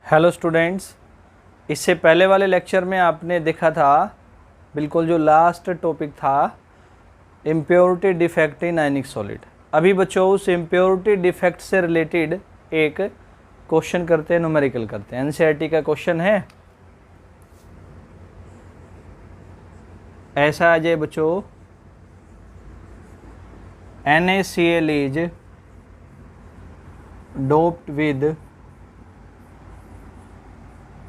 Hello students, इससे पहले वाले लेक्चर में आपने देखा था बिल्कुल जो लास्ट टॉपिक था impurity defect in ionic solid. अभी बच्चों उस इम्प्योरिटी डिफेक्ट से रिलेटेड एक क्वेश्चन करते हैं, न्यूमेरिकल करते हैं। एनसीईआरटी का क्वेश्चन है, ऐसा आ जाए बच्चों, NaCl इज डोप्ड विद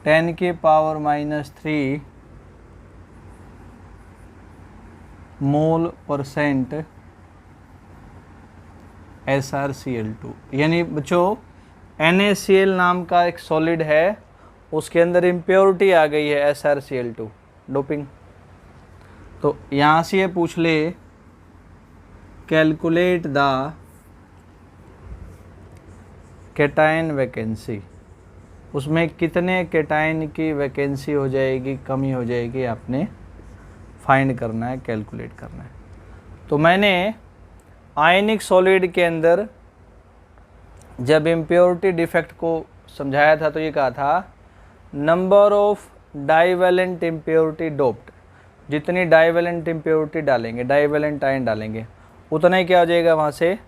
10 की पावर -3 मोल परसेंट SrCl2। यानी बच्चों NaCl नाम का एक सॉलिड है, उसके अंदर इम्प्योरिटी आ गई है SrCl2 डोपिंग। तो यहाँ से ये पूछ ले कैलकुलेट द कैटायन वैकेंसी, उसमें कितने कैटायन की वैकेंसी हो जाएगी, कमी हो जाएगी, आपने फाइंड करना है, कैलकुलेट करना है। तो मैंने आयनिक सॉलिड के अंदर जब इम्प्योरिटी डिफेक्ट को समझाया था तो ये कहा था number of divalent impurity doped, जितनी डाइवेलेंट इम्प्योरिटी डालेंगे, डाइवेलेंट आयन डालेंगे, उतना ही क्या हो जाएगा, वहाँ से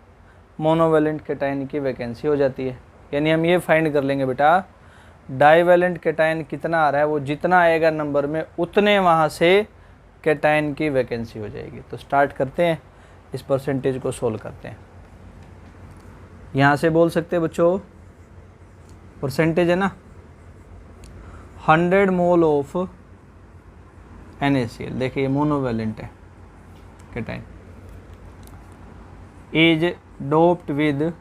मोनोवेलेंट कैटायन की वैकेंसी हो जाती है। यानी हम ये फाइंड कर लेंगे बेटा डाइवेलेंट कैटायन कितना आ रहा है, वो जितना आएगा नंबर में उतने वहाँ से कैटायन की वैकेंसी हो जाएगी। तो स्टार्ट करते हैं, इस परसेंटेज को सोल्व करते हैं। यहाँ से बोल सकते हैं बच्चों, परसेंटेज है ना, 100 मोल ऑफ NaCl, देखिए मोनोवेलेंट है कैटायन, इज डोप्ड विद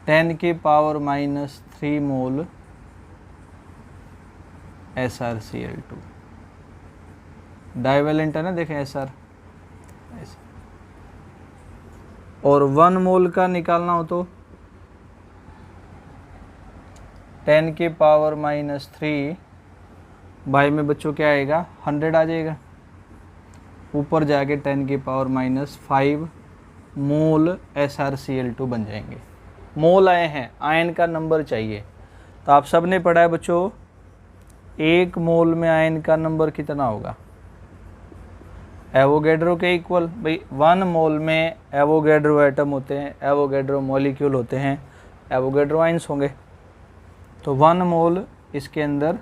10 की पावर -3 मोल SrCl2। डाइवेलेंट है ना, देखें SR, और 1 मोल का निकालना हो तो 10 की पावर -3 बाई में बच्चों क्या आएगा, 100 आ जाएगा, ऊपर जाके 10 की पावर -5 मोल SrCl2 बन जाएंगे। मोल आए हैं, आयन का नंबर चाहिए। तो आप सब ने पढ़ा है बच्चों, 1 मोल में आयन का नंबर कितना होगा, एवोगैड्रो के इक्वल। भाई 1 मोल में एवोगैड्रो एटम होते हैं, एवोगैड्रो मॉलिक्यूल होते हैं, एवोगैड्रो आयंस होंगे। तो 1 मोल इसके अंदर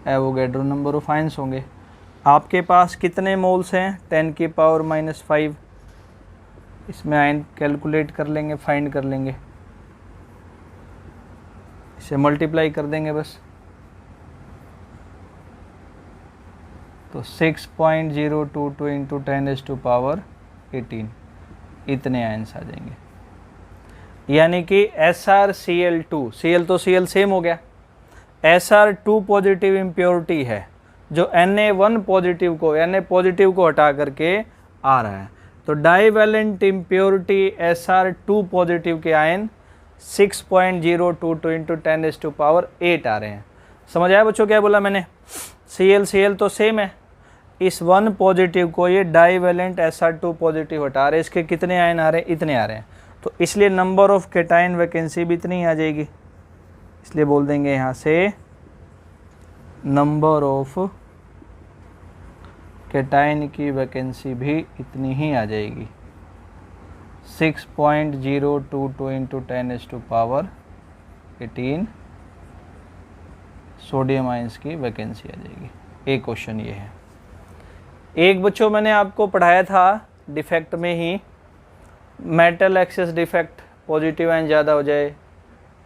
एवोगैड्रो नंबर ऑफ आयंस होंगे। आपके पास कितने मोल्स हैं, 10 की पावर -5, इसमें आयन कैलकुलेट कर लेंगे, फाइंड कर लेंगे, इसे मल्टीप्लाई कर देंगे बस। तो 6.022 इंटू 10⁻18 इतने आयंस आ जाएंगे। यानी कि SrCl2, Cl तो Cl सेम हो गया, Sr2 पॉजिटिव इम्प्योरिटी है जो Na1 पॉजिटिव को, Na पॉजिटिव को हटा करके आ रहा है। तो डाइवेलेंट इम्प्योरिटी Sr2 पॉजिटिव के आयन 6.022 इंटू 10⁻8 आ रहे हैं। समझ आया बच्चों क्या बोला मैंने, Cl तो सेम है, इस 1 पॉजिटिव को ये डाइवेलेंट Sr2 पॉजिटिव हटा रहे हैं, इसके कितने आयन आ रहे हैं, इतने आ रहे हैं। तो इसलिए नंबर ऑफ कैटायन वैकेंसी भी इतनी आ जाएगी, इसलिए बोल देंगे यहाँ से नंबर ऑफ कैटायन की वैकेंसी भी इतनी ही आ जाएगी, 6.022 इंटू 10⁻18 सोडियम आयंस की वैकेंसी आ जाएगी। एक क्वेश्चन ये है। एक बच्चों मैंने आपको पढ़ाया था डिफेक्ट में ही, metal excess defect, positive ion ज़्यादा हो जाए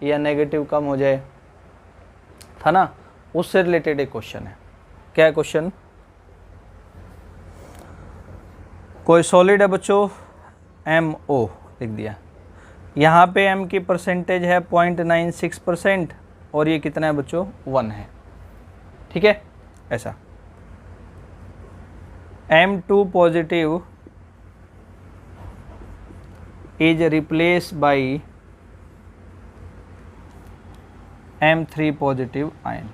या नेगेटिव कम हो जाए, था ना, उससे रिलेटेड एक क्वेश्चन है। क्या है क्वेश्चन, कोई सॉलिड है बच्चों MO लिख दिया, यहाँ पे M की परसेंटेज है 0.96% और ये कितना है बच्चों, 1 है, ठीक है। ऐसा M2 positive is replace by M3 positive ion.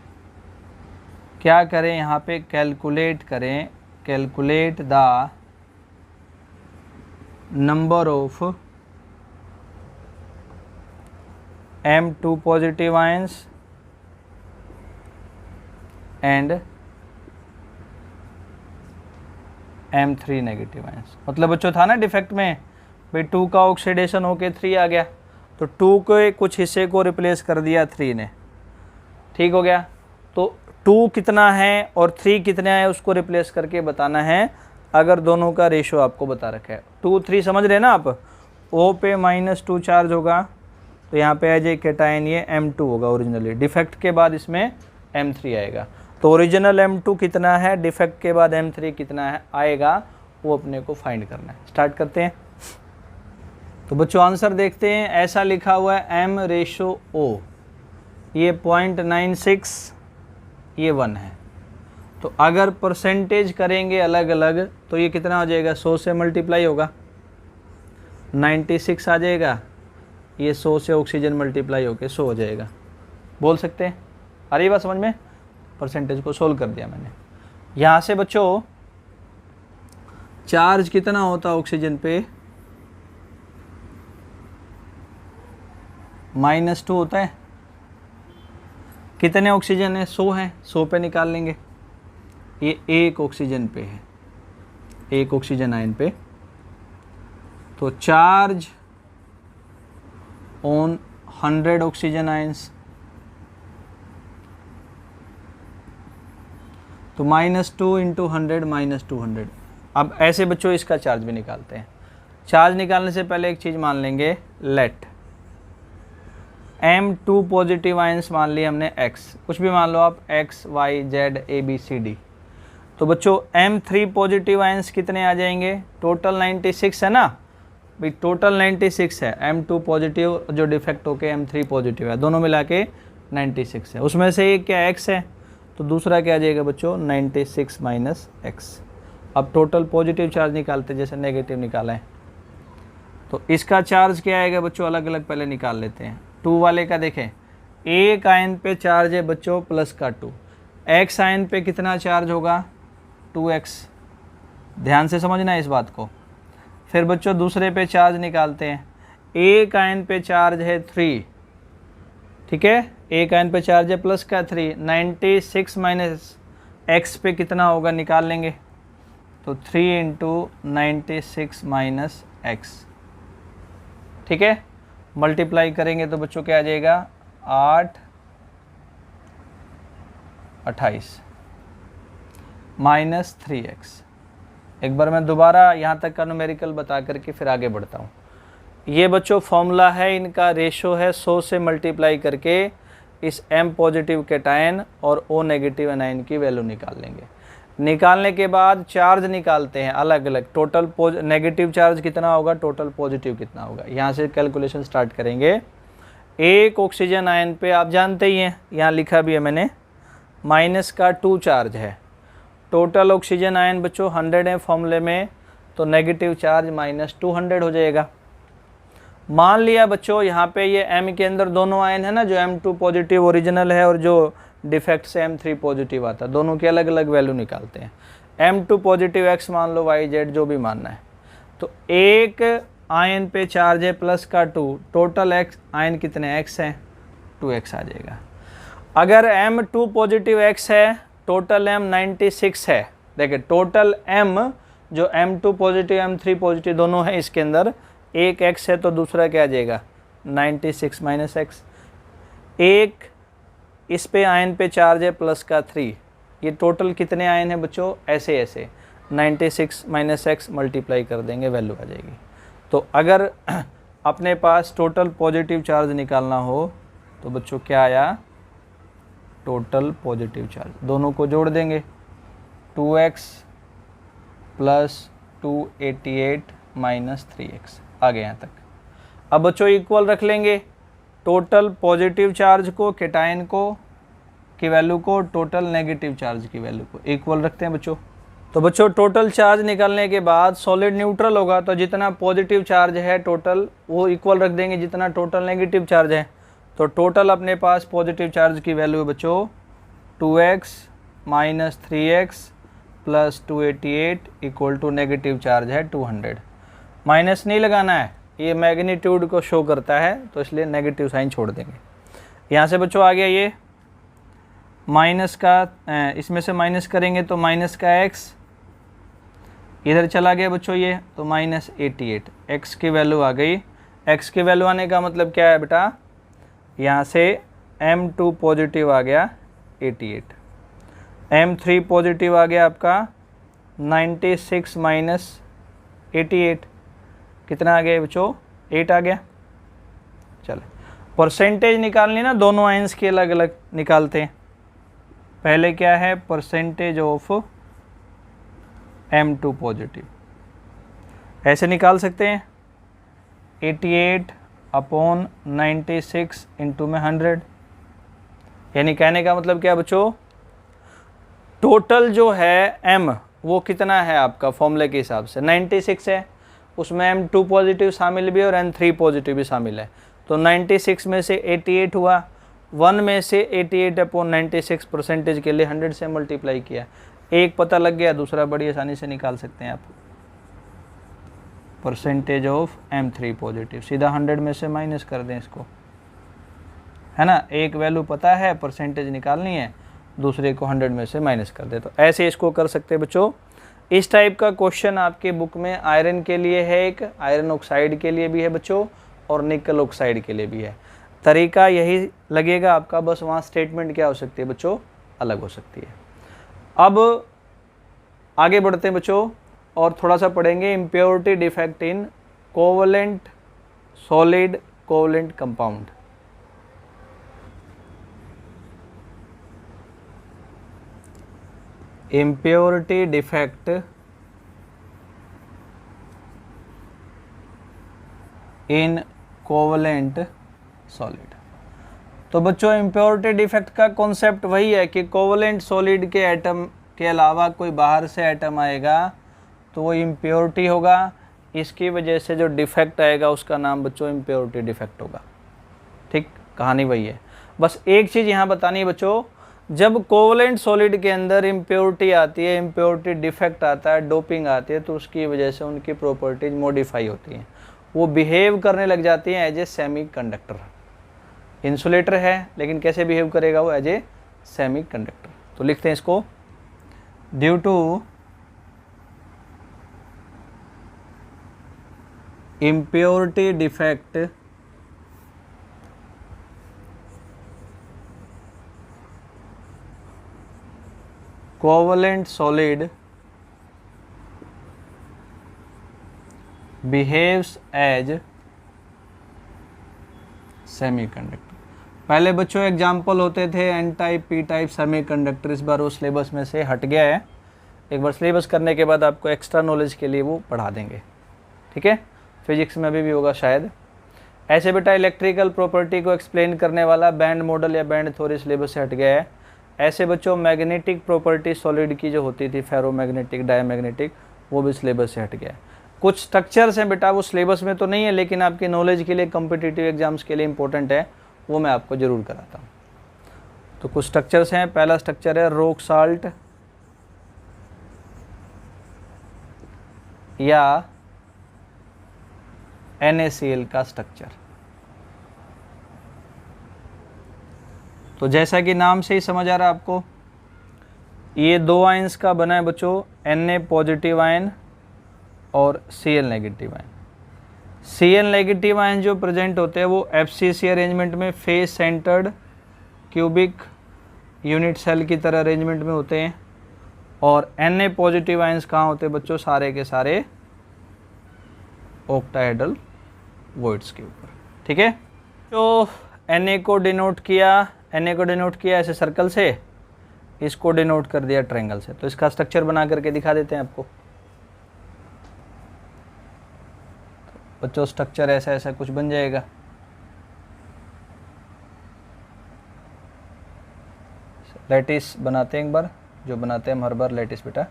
क्या करें यहाँ पे, कैलकुलेट करें, calculate the number of M2 positive ions and M3 negative ions. मतलब बच्चों था ना डिफेक्ट में भाई 2 का ऑक्सीडेशन होके 3 आ गया, तो 2 के कुछ हिस्से को रिप्लेस कर दिया 3 ने, ठीक हो गया। तो 2 कितना है और 3 कितना है उसको रिप्लेस करके बताना है, अगर दोनों का रेशो आपको बता रखा है। 2 3 समझ रहे हैं ना आप। O पे -2 चार्ज होगा तो यहाँ पे आ जाए कैटायन, ये M2 होगा ओरिजिनली, डिफेक्ट के बाद इसमें M3 आएगा। तो ओरिजिनल M2 कितना है, डिफेक्ट के बाद M3 कितना है आएगा, वो अपने को फाइंड करना है। स्टार्ट करते हैं। तो बच्चों आंसर देखते हैं, ऐसा लिखा हुआ है M/O, ये 0.96, ये 1 है। तो अगर परसेंटेज करेंगे अलग अलग तो ये कितना हो जाएगा, 100 से मल्टीप्लाई होगा, 96 आ जाएगा, ये 100 से ऑक्सीजन मल्टीप्लाई होके 100 हो जाएगा। बोल सकते हैं, आ रही बात समझ में। परसेंटेज को सोल्व कर दिया मैंने। यहाँ से बच्चों चार्ज कितना होता है ऑक्सीजन पे, -2 होता है। कितने ऑक्सीजन है, 100 है, 100 पे निकाल लेंगे। ये 1 ऑक्सीजन पे है, 1 ऑक्सीजन आयन पे। तो चार्ज ऑन 100 ऑक्सीजन आयंस, तो -2 इंटू 100 -200। अब ऐसे बच्चों इसका चार्ज भी निकालते हैं। चार्ज निकालने से पहले एक चीज़ मान लेंगे, लेट M2 पॉजिटिव आयंस मान लिए हमने x, कुछ भी मान लो आप, x y z a b c d। तो बच्चों M3 पॉजिटिव आयंस कितने आ जाएंगे, टोटल 96 है ना भाई, टोटल 96 है। M2 पॉजिटिव जो डिफेक्ट होके M3 पॉजिटिव है, दोनों मिला के 96 है। उसमें से एक क्या x है, तो दूसरा क्या आ जाएगा बच्चों, 96 माइनस x। अब टोटल पॉजिटिव चार्ज निकालते जैसे नेगेटिव निकाला है, तो इसका चार्ज क्या आएगा बच्चों, अलग अलग पहले निकाल लेते हैं। 2 वाले का देखें, एक आयन पे चार्ज है बच्चों प्लस का 2, x आयन पे कितना चार्ज होगा, 2x। ध्यान से समझना है इस बात को। फिर बच्चों दूसरे पे चार्ज निकालते हैं, एक आयन पे चार्ज है 3, ठीक है, एक आयन पे चार्ज है प्लस का 3, 96 माइनस x पे कितना होगा निकाल लेंगे, तो 3 इंटू 96 माइनस x, ठीक है। मल्टीप्लाई करेंगे तो बच्चों क्या आ जाएगा, 8 28 माइनस 3x। एक बार मैं दोबारा यहाँ तक का न्यूमेरिकल बता करके फिर आगे बढ़ता हूँ। ये बच्चों फॉर्मूला है, इनका रेशो है 100 से मल्टीप्लाई करके इस M पॉजिटिव कैटायन और O नेगेटिव एनायन की वैल्यू निकाल लेंगे। निकालने के बाद चार्ज निकालते हैं अलग अलग, टोटल नेगेटिव चार्ज कितना होगा, टोटल पॉजिटिव कितना होगा। यहाँ से कैलकुलेशन स्टार्ट करेंगे। एक ऑक्सीजन आयन पे आप जानते ही हैं, यहाँ लिखा भी है मैंने, -2 चार्ज है। टोटल ऑक्सीजन आयन बच्चों 100 है फॉर्मूले में, तो नेगेटिव चार्ज -200 हो जाएगा। मान लिया बच्चों यहाँ पे ये M के अंदर दोनों आयन है ना, जो M2 पॉजिटिव ओरिजिनल है और जो डिफेक्ट से M3 पॉजिटिव आता है, दोनों की अलग अलग वैल्यू निकालते हैं। M2 पॉजिटिव x मान लो, y z जो भी मानना है। तो एक आयन पे चार्ज है प्लस का 2, टोटल x आयन कितने x हैं, 2x आ जाएगा। अगर M2 पॉजिटिव x है, टोटल M 96 है। देखिए टोटल M जो M2 पॉजिटिव M3 पॉजिटिव दोनों है, इसके अंदर एक x है तो दूसरा क्या आ जाएगा, 96 माइनस x। एक इस पे आयन पे चार्ज है प्लस का 3, ये टोटल कितने आयन है बच्चों, ऐसे ऐसे 96 माइनस x मल्टीप्लाई कर देंगे, वैल्यू आ जाएगी। तो अगर अपने पास टोटल पॉजिटिव चार्ज निकालना हो तो बच्चों क्या आया, टोटल पॉजिटिव चार्ज, दोनों को जोड़ देंगे, 2x प्लस 288 माइनस 3x आ गए यहाँ तक। अब बच्चों इक्वल रख लेंगे टोटल पॉजिटिव चार्ज को, कैटायन को की वैल्यू को, टोटल नेगेटिव चार्ज की वैल्यू को इक्वल रखते हैं बच्चों। तो बच्चों टोटल चार्ज निकालने के बाद सॉलिड न्यूट्रल होगा, तो जितना पॉजिटिव चार्ज है टोटल वो इक्वल रख देंगे जितना टोटल नेगेटिव चार्ज है। तो टोटल अपने पास पॉजिटिव चार्ज की वैल्यू है बच्चों 2x minus 3x plus 288 equal to negative charge है 200। माइनस नहीं लगाना है, ये मैग्नीट्यूड को शो करता है, तो इसलिए नेगेटिव साइन छोड़ देंगे। यहाँ से बच्चों आ गया ये माइनस का, इसमें से माइनस करेंगे तो माइनस का x, इधर चला गया बच्चों ये, तो माइनस 88, x की वैल्यू आ गई। x की वैल्यू आने का मतलब क्या है बेटा, यहाँ से m2 पॉजिटिव आ गया 88, m3 पॉजिटिव आ गया आपका 96 माइनस 88, कितना आ गया बच्चों, 8 आ गया। चलो परसेंटेज निकालनी ना, दोनों आयंस की अलग अलग निकालते हैं। पहले क्या है, परसेंटेज ऑफ m2 पॉजिटिव, ऐसे निकाल सकते हैं 88 अपॉन 96 इंटू में 100, यानी कहने का मतलब क्या बच्चों, टोटल जो है m वो कितना है आपका फॉर्मूले के हिसाब से 96 है, उसमें m2 पॉजिटिव शामिल भी और m3 पॉजिटिव भी शामिल है, तो 96 में से 88 हुआ, 1 में से 88 अपॉन 96 परसेंटेज के लिए 100 से मल्टीप्लाई किया, एक पता लग गया, दूसरा बड़ी आसानी से निकाल सकते हैं आप, परसेंटेज ऑफ m3 पॉजिटिव, सीधा 100 में से माइनस कर दें इसको, है ना, एक वैल्यू पता है, परसेंटेज निकालनी है, दूसरे को 100 में से माइनस कर दे। तो ऐसे इसको कर सकते हैं बच्चों। इस टाइप का क्वेश्चन आपके बुक में आयरन के लिए है, एक आयरन ऑक्साइड के लिए भी है बच्चों, और निकल ऑक्साइड के लिए भी है। तरीका यही लगेगा आपका, बस वहाँ स्टेटमेंट क्या हो सकती है बच्चों, अलग हो सकती है। अब आगे बढ़ते हैं बच्चों, और थोड़ा सा पढ़ेंगे impurity defect in covalent solid covalent compound. Impurity defect in covalent solid. तो बच्चों इम्प्योरिटी डिफेक्ट का कॉन्सेप्ट वही है कि कोवलेंट सॉलिड के एटम के अलावा कोई बाहर से एटम आएगा तो वो इम्प्योरिटी होगा, इसकी वजह से जो डिफेक्ट आएगा उसका नाम बच्चों इम्प्योरिटी डिफेक्ट होगा। ठीक, कहानी वही है। बस एक चीज़ यहाँ बतानी है बच्चों, जब कोवलेंट सॉलिड के अंदर इम्प्योरिटी आती है, इम्प्योरिटी डिफेक्ट आता है, डोपिंग आती है, तो उसकी वजह से उनकी प्रॉपर्टीज मॉडिफाई होती हैं, वो बिहेव करने लग जाती हैं as a semiconductor. Insulator है लेकिन कैसे बिहेव करेगा वो, एज ए सेमी कंडक्टर। तो लिखते हैं इसको, due to impurity defect covalent solid behaves as semiconductor. पहले बच्चों एग्जाम्पल होते थे N type, P type, semiconductor, इस बार वो सिलेबस में से हट गया है। एक बार सिलेबस करने के बाद आपको एक्स्ट्रा नॉलेज के लिए वो पढ़ा देंगे, ठीक है। फिजिक्स में भी होगा शायद। ऐसे बेटा इलेक्ट्रिकल प्रॉपर्टी को एक्सप्लेन करने वाला बैंड मॉडल या बैंड थ्योरी सिलेबस से हट गया है। ऐसे बच्चों मैग्नेटिक प्रॉपर्टी सॉलिड की जो होती थी, फेरोमैग्नेटिक, डायमैग्नेटिक, वो भी सिलेबस से हट गया है। कुछ स्ट्रक्चर्स हैं बेटा वो सिलेबस में तो नहीं है, लेकिन आपकी नॉलेज के लिए, कॉम्पिटिटिव एग्जाम्स के लिए इंपॉर्टेंट है, वो मैं आपको ज़रूर कराता हूँ। तो कुछ स्ट्रक्चर्स हैं। पहला स्ट्रक्चर है रॉक साल्ट या NaCl का स्ट्रक्चर। तो जैसा कि नाम से ही समझ आ रहा है आपको, ये दो आयंस का बना है बच्चों, Na पॉजिटिव आयन और Cl negative ion. Cl negative ion जो प्रेजेंट होते हैं वो FCC अरेंजमेंट में face centred cubic unit cell की तरह अरेंजमेंट में होते हैं, और Na पॉजिटिव आयंस कहाँ होते हैं बच्चों, सारे के सारे ऑक्टाहेड्रल वॉइड्स के ऊपर, ठीक है। तो Na को डिनोट किया ऐसे सर्कल से, इसको डिनोट कर दिया ट्रायंगल से। तो इसका स्ट्रक्चर बना करके दिखा देते हैं आपको। बच्चों स्ट्रक्चर ऐसा ऐसा कुछ बन जाएगा। लैटिस बनाते हैं एक बार, जो बनाते हैं हम हर बार लैटिस बेटा,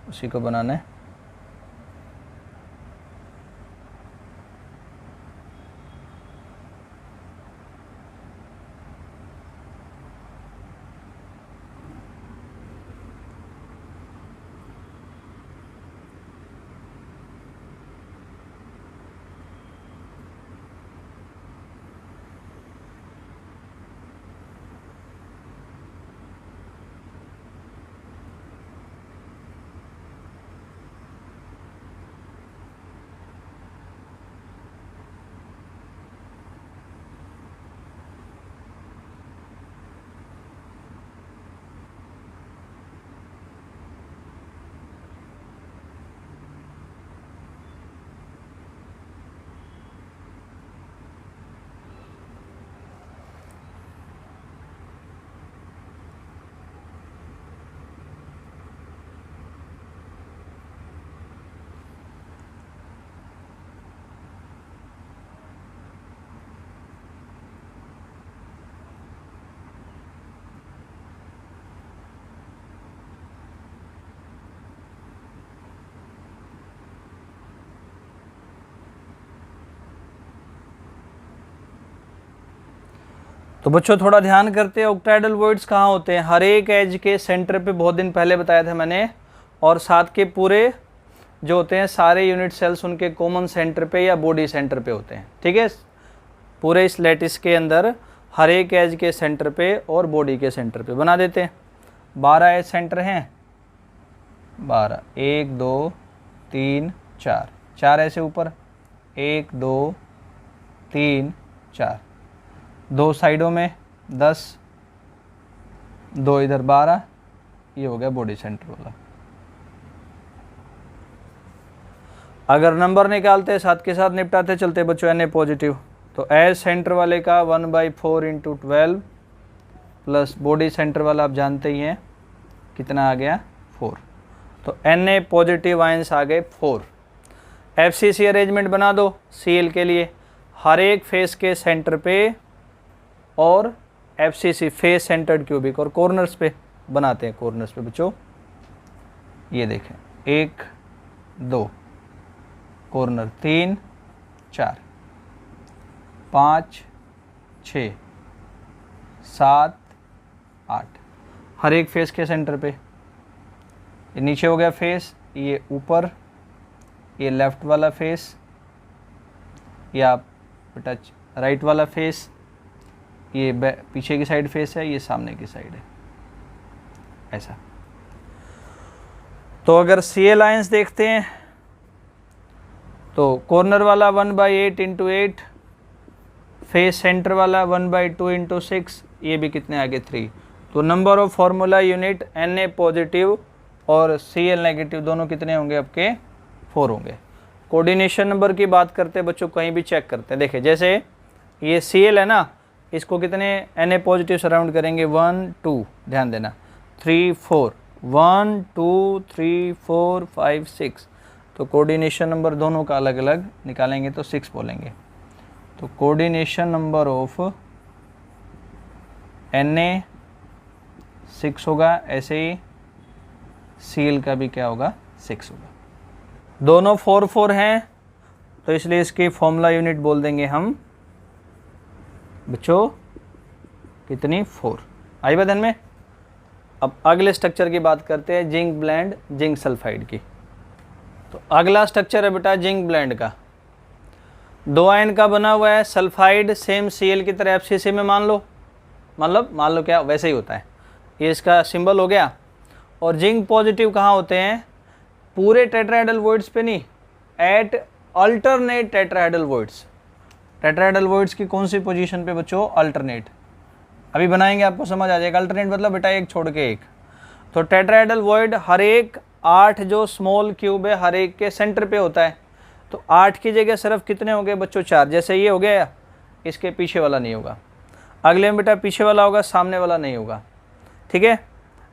उसी को बनाना है। तो बच्चों थोड़ा ध्यान करते हैं, ऑक्टाहेड्रल वॉइड्स कहाँ होते हैं, हर एक एज के सेंटर पे, बहुत दिन पहले बताया था मैंने, और साथ के पूरे जो होते हैं सारे यूनिट सेल्स उनके कॉमन सेंटर पे या बॉडी सेंटर पे होते हैं। ठीक है, पूरे इस लैटिस के अंदर हर एक एज के सेंटर पे और बॉडी के सेंटर पे बना देते हैं। 12 एज सेंटर हैं, 12, 1 2 3 4, 4 ऐसे ऊपर, 1 2 3 4, 2 साइडों में 10, 2 इधर 12, ये हो गया बॉडी सेंटर वाला। अगर नंबर निकालते साथ के साथ निपटाते चलते बच्चों Na पॉजिटिव, तो एज सेंटर वाले का 1/4 × 12 प्लस बॉडी सेंटर वाला आप जानते ही हैं कितना आ गया 4, तो Na पॉजिटिव आयंस आ गए 4। FCC अरेंजमेंट बना दो Cl के लिए, हर एक फेस के सेंटर पे और FCC फेस सेंटर्ड क्यूबिक और कॉर्नर्स पे बनाते हैं। कॉर्नर्स पे बच्चों ये देखें, 1 2 कॉर्नर, 3 4 5 6 7 8, हर एक फेस के सेंटर पे। ये नीचे हो गया फेस, ये ऊपर, ये लेफ्ट वाला फेस, ये आप बेटा राइट वाला फेस, ये पीछे की साइड फेस है, ये सामने की साइड है, ऐसा। तो अगर Cl आयंस देखते हैं तो कॉर्नर वाला 1/8 × 8, फेस सेंटर वाला 1/2 × 6, ये भी कितने आगे 3। तो number of formula unit Na positive और Cl नेगेटिव दोनों कितने होंगे आपके 4 होंगे। कोऑर्डिनेशन नंबर की बात करते हैं बच्चों, कहीं भी चेक करते हैं। देखिए जैसे ये Cl है ना, इसको कितने Na पॉजिटिव सराउंड करेंगे 1 2, ध्यान देना, 3 4, 1 2 3 4 5 6, तो कोऑर्डिनेशन नंबर दोनों का अलग अलग निकालेंगे तो 6 बोलेंगे। तो कोऑर्डिनेशन नंबर ऑफ Na 6 होगा, ऐसे ही Cl का भी क्या होगा 6 होगा। दोनों 4 4 हैं तो इसलिए इसकी फॉर्मूला यूनिट बोल देंगे हम बच्चों कितनी 4। आई बात ध्यान में। अब अगले स्ट्रक्चर की बात करते हैं, जिंक ब्लेंड जिंक सल्फाइड की। तो अगला स्ट्रक्चर है बेटा जिंक ब्लेंड का, 2 आयन का बना हुआ है, सल्फाइड सेम Cl की तरह FCC में मान लो, मान लो क्या वैसे ही होता है, ये इसका सिंबल हो गया। और जिंक पॉजिटिव कहाँ होते हैं, पूरे टेट्राहेड्रल वॉइड्स पे नहीं, at alternate tetrahedral voids. Tetrahedral voids की कौन सी पोजीशन पे बच्चों, अल्टरनेट। अभी बनाएंगे आपको समझ आ जाएगा, अल्टरनेट मतलब बेटा एक छोड़ के एक। तो टेट्राहेड्रल वॉइड हर एक 8 जो स्मॉल क्यूब है हर एक के सेंटर पे होता है, तो 8 की जगह सिर्फ कितने हो गए बच्चों 4। जैसे ये हो गया, इसके पीछे वाला नहीं होगा, अगले में बेटा पीछे वाला होगा, सामने वाला नहीं होगा। ठीक है,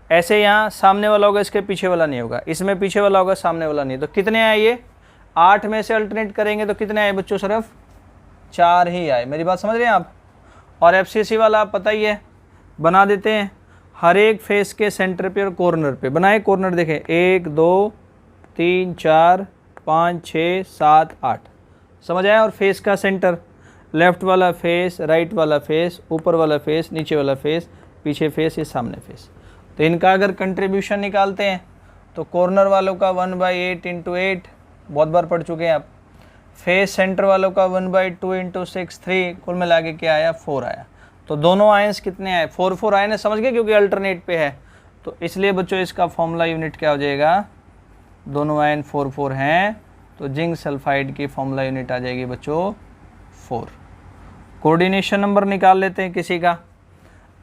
ऐसे यहाँ सामने वाला होगा, इसके पीछे वाला नहीं होगा, इसमें पीछे वाला होगा, सामने वाला नहीं। तो कितने आए ये, 8 में से अल्टरनेट करेंगे तो कितने आए बच्चों, सिर्फ 4 ही आए। मेरी बात समझ रहे हैं आप। और FCC वाला आप पता ही है, बना देते हैं हर एक फेस के सेंटर पे और कॉर्नर पे। बनाए कॉर्नर, देखें 1 2 3 4 5 6 7 8, समझ आया। और फेस का सेंटर, लेफ्ट वाला फेस, राइट वाला फेस, ऊपर वाला फेस, नीचे वाला फेस, पीछे फेस, ये सामने फेस। तो इनका अगर कंट्रीब्यूशन निकालते हैं तो कॉर्नर वालों का 1/8 × 8, बहुत बार पढ़ चुके हैं आप। फेस सेंटर वालों का 1/2 × 6 3, कुल मिला के क्या आया 4 आया। तो दोनों आयंस कितने आए 4 4 आए ना, समझ गए, क्योंकि अल्टरनेट पे है। तो इसलिए बच्चों इसका फॉर्मूला यूनिट क्या हो जाएगा, दोनों आयन 4 4 हैं, तो जिंक सल्फाइड की फॉर्मूला यूनिट आ जाएगी बच्चों 4। कोऑर्डिनेशन नंबर निकाल लेते हैं किसी का,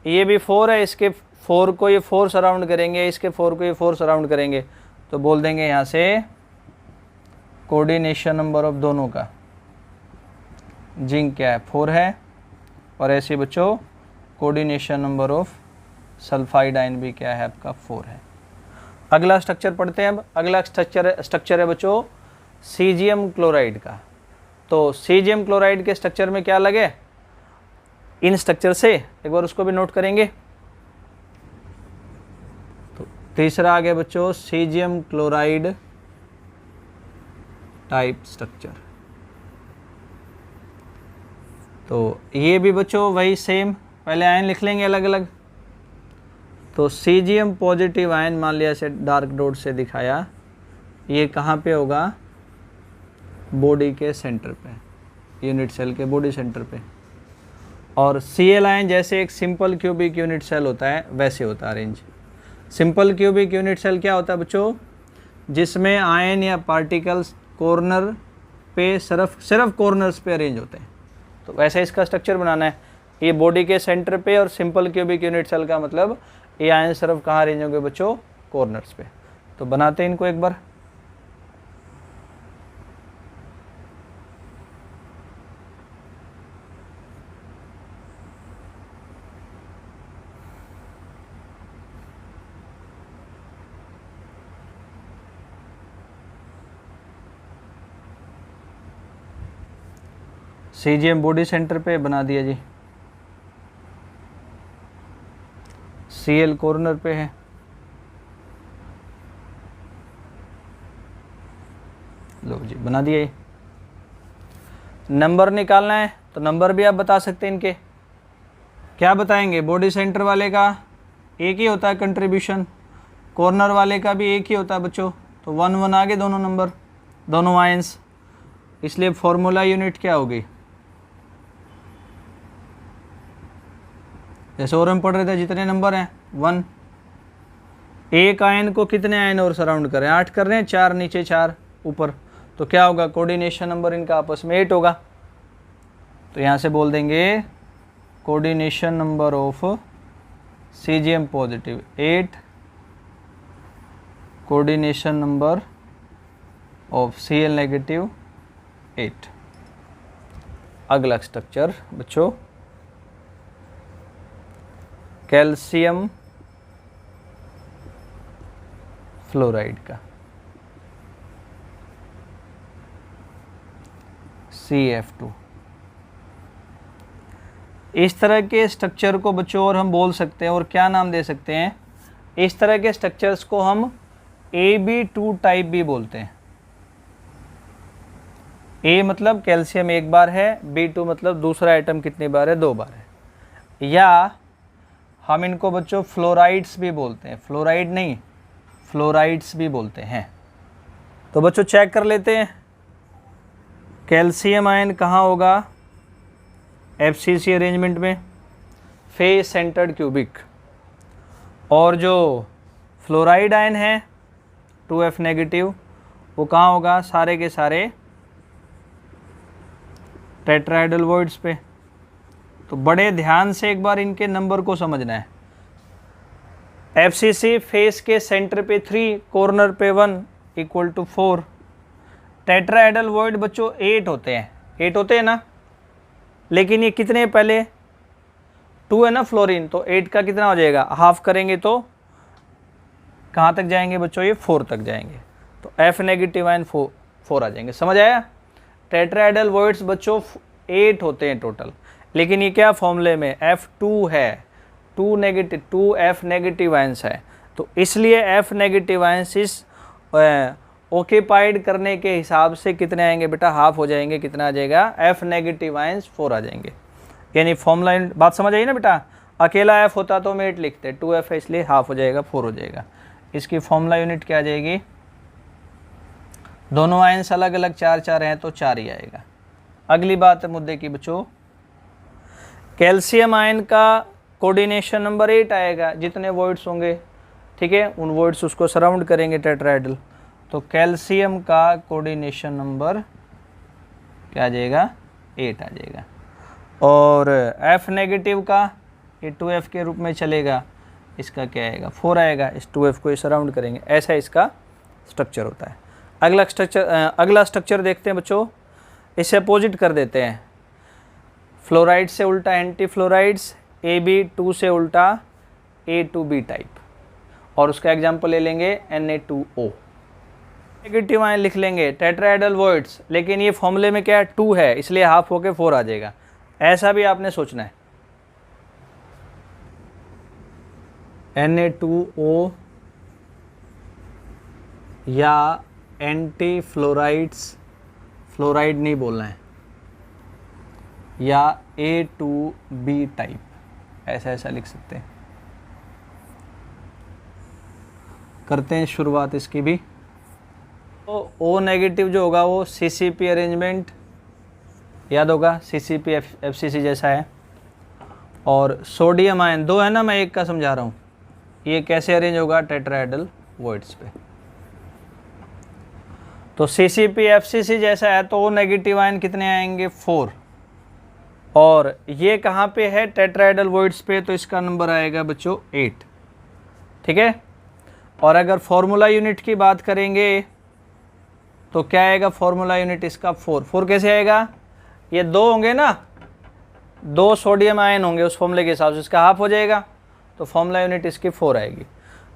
ये भी 4 है, इसके 4 को ये 4 सराउंड करेंगे, इसके 4 को ये 4 सराउंड करेंगे, तो बोल देंगे यहाँ से कोऑर्डिनेशन नंबर ऑफ दोनों का, जिंक क्या है 4 है, और ऐसे बच्चों coordination number of sulphide ion भी क्या है आपका 4 है। अगला स्ट्रक्चर पढ़ते हैं। अब अगला स्ट्रक्चर है बच्चों सीजियम क्लोराइड का। तो सीजियम क्लोराइड के स्ट्रक्चर में क्या लगे, इन स्ट्रक्चर से एक बार उसको भी नोट करेंगे। तो तीसरा आ गया बच्चों सीजियम क्लोराइड टाइप स्ट्रक्चर। तो ये भी बच्चों वही सेम पहले आयन लिख लेंगे अलग अलग। तो सीजियम पॉजिटिव आयन मान लिया से डार्क डॉट से दिखाया, ये कहाँ पे होगा, बॉडी के सेंटर पे, यूनिट सेल के बॉडी सेंटर पे। और Cl आयन जैसे एक सिंपल क्यूबिक यूनिट सेल होता है वैसे होता है arrange. Simple cubic unit cell क्या होता है बच्चों, जिसमें आयन या पार्टिकल्स कॉर्नर पे सिर्फ कॉर्नर्स पे अरेंज होते हैं। तो वैसे इसका स्ट्रक्चर बनाना है, ये बॉडी के सेंटर पे, और सिंपल क्यूबिक यूनिट सेल का मतलब ये आयन सिर्फ कहाँ अरेंज होंगे बच्चों, कॉर्नर्स पे। तो बनाते हैं इनको एक बार। सीजीएम बॉडी सेंटर पे बना दिया जी, Cl कॉर्नर पे है, लो जी बना दिया। ये नंबर निकालना है तो नंबर भी आप बता सकते हैं इनके। क्या बताएंगे, बॉडी सेंटर वाले का एक ही होता है कंट्रीब्यूशन, कॉर्नर वाले का भी एक ही होता है बच्चों। तो 1 1 आगे दोनों नंबर, दोनों आयंस, इसलिए फॉर्मूला यूनिट क्या होगी, जैसे और हम पढ़ रहे थे जितने नंबर हैं 1। एक आयन को कितने आयन और सराउंड कर रहे हैं, 8 कर रहे हैं, 4 नीचे 4 ऊपर, तो क्या होगा, कोऑर्डिनेशन नंबर इनका आपस में 8 होगा। तो यहाँ से बोल देंगे कोऑर्डिनेशन नंबर ऑफ सीजीएम positive 8, coordination number of Cl negative 8। अगला स्ट्रक्चर बच्चों कैल्शियम फ्लोराइड का, CF2। इस तरह के स्ट्रक्चर को बच्चों और हम बोल सकते हैं, और क्या नाम दे सकते हैं, इस तरह के स्ट्रक्चर्स को हम AB2 टाइप भी बोलते हैं। A मतलब कैल्शियम एक बार है, B2 मतलब दूसरा आइटम कितनी बार है, 2 बार है। या हम इनको बच्चों फ्लोराइड्स भी बोलते हैं, फ्लोराइड नहीं फ्लोराइड्स भी बोलते हैं। तो बच्चों चेक कर लेते हैं, कैल्शियम आयन कहाँ होगा, FCC अरेंजमेंट में, फेस सेंटर्ड क्यूबिक। और जो फ्लोराइड आयन है 2F नेगेटिव, वो कहाँ होगा, सारे के सारे टेट्राहेड्रल वॉइड्स पे। तो बड़े ध्यान से एक बार इनके नंबर को समझना है। FCC फेस के सेंटर पे 3, कॉर्नर पे 1 इक्वल टू 4। टेट्राहेड्रल वॉइड बच्चों 8 होते हैं, 8 होते हैं ना, लेकिन ये कितने, पहले 2 है ना फ्लोरीन, तो 8 का कितना हो जाएगा, हाफ करेंगे तो कहाँ तक जाएंगे बच्चों, ये 4 तक जाएंगे। तो F नेगेटिव आयन 4 आ जाएंगे, समझ आया। टेट्राहेड्रल वॉइड्स बच्चों 8 होते हैं टोटल, लेकिन ये क्या फॉर्मूले में F2 है, 2F नेगेटिव आयंस है। तो इसलिए F नेगेटिव आयंस इस ऑक्यूपाइड करने के हिसाब से कितने आएंगे बेटा, हाफ हो जाएंगे। कितना आ जाएगा, F नेगेटिव आयंस 4 आ जाएंगे। यानी फॉर्मूला, बात समझ आई ना बेटा, अकेला F होता तो हम 8 लिखते, 2F है इसलिए हाफ हो जाएगा, 4 हो जाएगा। इसकी फॉर्मूला यूनिट क्या आ जाएगी, दोनों आयंस अलग अलग 4 4 हैं तो 4 ही आएगा। अगली बात मुद्दे की बच्चों, कैल्शियम आयन का कोऑर्डिनेशन नंबर 8 आएगा, जितने वॉइड्स होंगे, ठीक है, उन वॉइड्स उसको सराउंड करेंगे टेट्राहेड्रल। तो कैल्शियम का कोऑर्डिनेशन नंबर क्या आ जाएगा, 8 आ जाएगा। और F नेगेटिव का ये 2F के रूप में चलेगा, इसका क्या आएगा, 4 आएगा। इस 2F को ये सराउंड करेंगे, ऐसा इसका स्ट्रक्चर होता है। अगला स्ट्रक्चर देखते हैं बच्चों, इसे अपोजिट कर देते हैं। फ्लोराइड से उल्टा एंटी फ्लोराइड्स, AB2 से उल्टा A2B टाइप, और उसका एग्जांपल ले लेंगे Na2O। नेगेटिव आयन लिख लेंगे टेट्राहेड्रल वॉइड्स, लेकिन ये फॉर्मूले में क्या है, 2 है, इसलिए हाफ होके 4 आ जाएगा। ऐसा भी आपने सोचना है। Na2O या एंटी फ्लोराइड्स, फ्लोराइड नहीं बोलना है, या A2B टाइप, ऐसा ऐसा लिख सकते हैं। करते हैं शुरुआत इसकी भी। तो O नेगेटिव जो होगा वो CCP अरेंजमेंट याद होगा, CCP FCC जैसा है। और सोडियम आयन दो है ना, मैं एक का समझा रहा हूँ। ये कैसे अरेंज होगा, टेट्राहेड्रल वॉइड्स पे। तो CCP FCC जैसा है तो O नेगेटिव आयन कितने आएंगे, 4। और ये कहाँ पे है, टेट्राहेड्रल वॉइड्स पे, तो इसका नंबर आएगा बच्चों 8। ठीक है। और अगर फॉर्मूला यूनिट की बात करेंगे तो क्या आएगा फॉर्मूला यूनिट इसका, 4 कैसे आएगा, ये 2 होंगे ना, 2 सोडियम आयन होंगे उस फॉर्मूले के हिसाब से, इसका हाफ हो जाएगा, तो फॉर्मूला यूनिट इसकी 4 आएगी।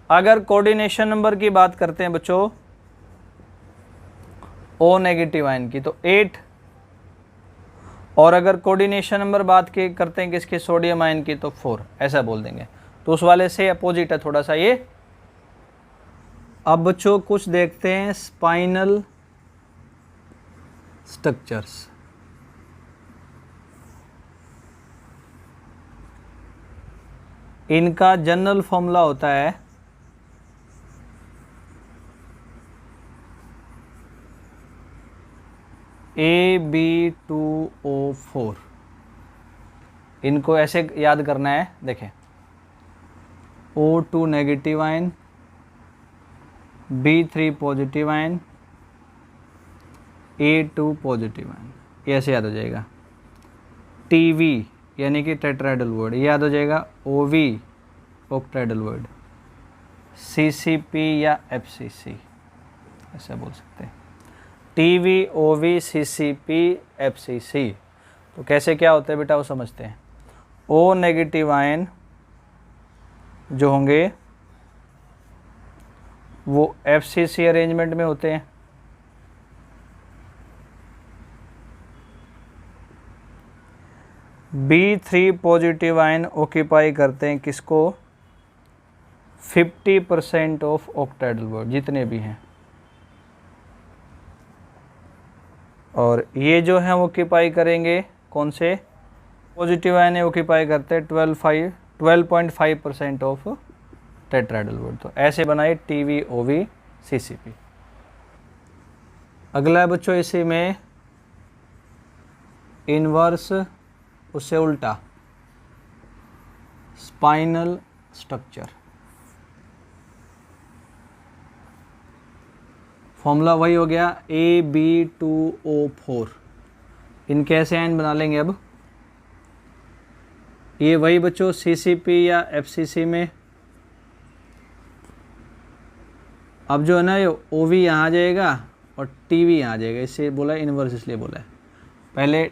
अगर कोऑर्डिनेशन नंबर की बात करते हैं बच्चों O नेगेटिव आयन की तो 8, और अगर कोऑर्डिनेशन नंबर बात की करते हैं किसके, सोडियम आयन की, तो 4, ऐसा बोल देंगे। तो उस वाले से अपोजिट है थोड़ा सा ये। अब बच्चों कुछ देखते हैं स्पाइनल स्ट्रक्चर्स। इनका जनरल फॉर्मूला होता है Ab2O4। इनको ऐसे याद करना है, देखें O2 negative ion, B3 positive ion, A2 positive ion, ये ऐसे याद हो जाएगा। TV यानी कि टेट्राहेड्रल वॉइड, ये याद हो जाएगा। OV ऑक्टाहेड्रल वॉइड, CCP या FCC ऐसा बोल सकते हैं। TV OV CCP FCC। तो कैसे क्या होता है बेटा वो समझते हैं। O नेगेटिव आयन जो होंगे वो FCC अरेंजमेंट में होते हैं, B3 पॉजिटिव आयन ऑक्यूपाई करते हैं किसको, 50% ऑफ ऑक्टाहेड्रल वॉइड जितने भी हैं, और ये जो है ऑक्यूपाई करेंगे कौन से, पॉजिटिव आयन ऑक्यूपाई करते हैं 12.5% ऑफ टेट्राहेड्रल वॉइड। तो ऐसे बनाए TV OV CCP। अगला है बच्चों इसी में इनवर्स, उससे उल्टा स्पाइनल स्ट्रक्चर। फॉर्मूला वही हो गया Ab2O4। इनके ऐसे आयन बना लेंगे। अब ये वही बच्चों CCP या FCC में, अब जो है ना ये OV यहाँ आ जाएगा और TV यहाँ आ जाएगा, इससे बोला इनवर्स इसलिए बोला है। पहले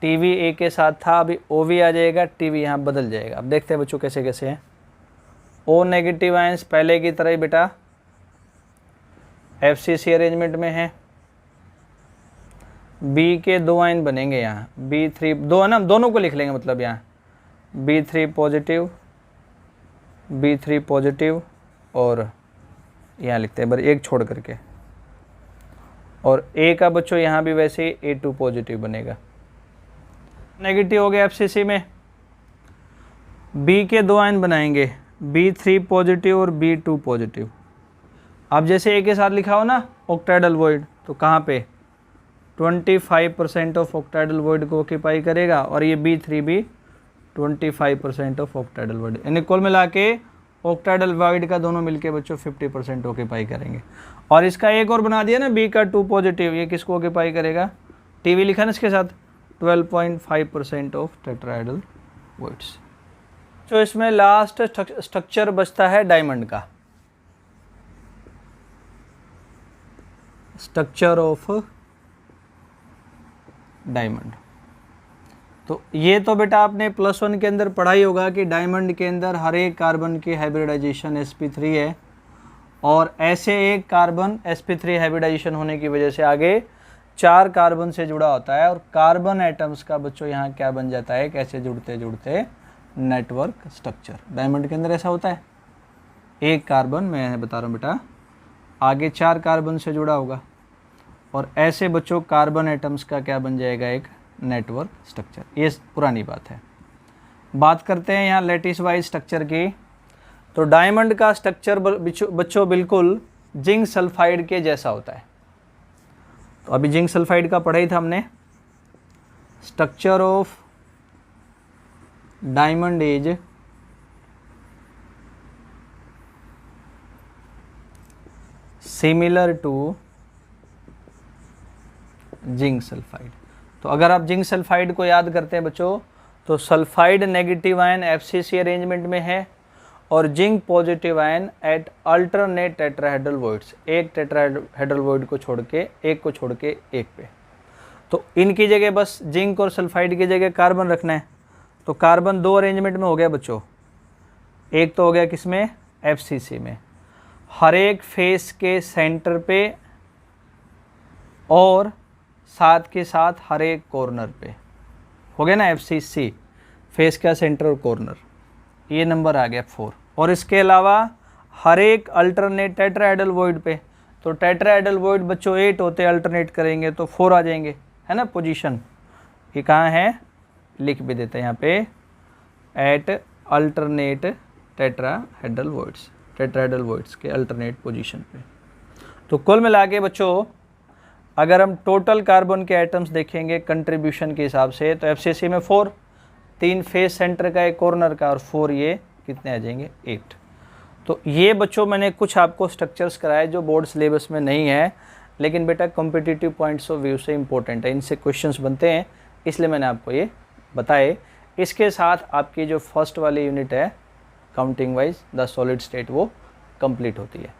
TV A के साथ था, अभी OV आ जाएगा, TV यहाँ बदल जाएगा। अब देखते हैं बच्चों कैसे कैसे हैं। O नेगेटिव आयंस पहले की तरह ही बेटा FCC अरेंजमेंट में है। B के 2 आयन बनेंगे यहाँ, B3 2 है ना, दोनों को लिख लेंगे, मतलब यहाँ B3 पॉजिटिव और यहाँ लिखते हैं, बस एक छोड़ करके। और A का बच्चों यहाँ भी वैसे ही A2 पॉजिटिव बनेगा। नेगेटिव हो गया FCC में, B के 2 आयन बनाएंगे, B3 पॉजिटिव और B2 पॉजिटिव। अब जैसे A के साथ लिखा हो ना ऑक्टाहेड्रल वॉइड, तो कहाँ पे 25% ऑफ ऑक्टाहेड्रल वॉइड को ऑक्यूपाई करेगा, और ये B3 भी 25% ऑफ ऑक्टाहेड्रल वॉइड, यानी कुल मिला के ऑक्टाहेड्रल वॉइड का दोनों मिलके बच्चों 50% ऑक्यूपाई करेंगे। और इसका एक और बना दिया ना B का 2 पॉजिटिव, ये किसको ऑक्यूपाई करेगा, TV लिखा ना इसके साथ, 12.5% ऑफ टेट्राहेड्रल वॉइड्स। तो इसमें लास्ट स्ट्रक्चर बचता है डायमंड का, स्ट्रक्चर ऑफ डायमंड। तो ये तो बेटा आपने +1 के अंदर पढ़ा ही होगा कि डायमंड के अंदर हर एक कार्बन की हाइब्रिडाइजेशन sp3 है, और ऐसे एक कार्बन sp3 हाइब्रिडाइजेशन होने की वजह से आगे 4 कार्बन से जुड़ा होता है, और कार्बन एटम्स का बच्चों यहाँ क्या बन जाता है, कैसे जुड़ते जुड़ते नेटवर्क स्ट्रक्चर। डायमंड के अंदर ऐसा होता है, एक कार्बन मैं बता रहा हूँ बेटा आगे 4 कार्बन से जुड़ा होगा, और ऐसे बच्चों कार्बन एटम्स का क्या बन जाएगा, एक नेटवर्क स्ट्रक्चर। ये पुरानी बात है। बात करते हैं यहाँ लेटिस वाइज स्ट्रक्चर की। तो डायमंड का स्ट्रक्चर बच्चों बिल्कुल जिंक सल्फाइड के जैसा होता है। तो अभी जिंक सल्फाइड का पढ़ा ही था हमने। Structure of diamond is similar to zinc sulphide. तो अगर आप जिंक सल्फाइड को याद करते हैं बच्चों, तो sulphide negative ion FCC arrangement में है और zinc positive ion at alternate tetrahedral voids, एक टेट्राहेड्रल वॉइड को छोड़ के एक पे। तो इनकी जगह बस जिंक और सल्फाइड की जगह कार्बन रखना है। तो कार्बन 2 अरेंजमेंट में हो गया बच्चों। एक तो हो गया किसमें, FCC में, हर एक फेस के सेंटर पे और साथ के साथ हर एक कॉर्नर पे हो गया ना। FCC फेस का सेंटर और कॉर्नर, ये नंबर आ गया 4। और इसके अलावा हर एक अल्टरनेट टेट्राहेड्रल वॉइड पे। तो टेट्राहेड्रल वॉइड बच्चों 8 होते हैं, अल्टरनेट करेंगे तो 4 आ जाएंगे, है ना। पोजीशन ये कहाँ है, लिख भी देते हैं यहाँ पे, at alternate tetrahedral voids, tetrahedral voids के अल्टरनेट पोजीशन पे। तो कुल मिला के बच्चों अगर हम टोटल कार्बन के एटम्स देखेंगे कंट्रीब्यूशन के हिसाब से, तो FCC में 4, 3 फेस सेंटर का, एक कॉर्नर का, और 4 ये कितने आ जाएंगे, 8। तो ये बच्चों मैंने कुछ आपको स्ट्रक्चर्स कराए जो बोर्ड सिलेबस में नहीं है, लेकिन बेटा कॉम्पिटिटिव पॉइंट्स ऑफ व्यू से इंपॉर्टेंट है, इनसे क्वेश्चंस बनते हैं, इसलिए मैंने आपको ये बताए। इसके साथ आपकी जो फर्स्ट वाली यूनिट है counting wise the solid state, वो कंप्लीट होती है।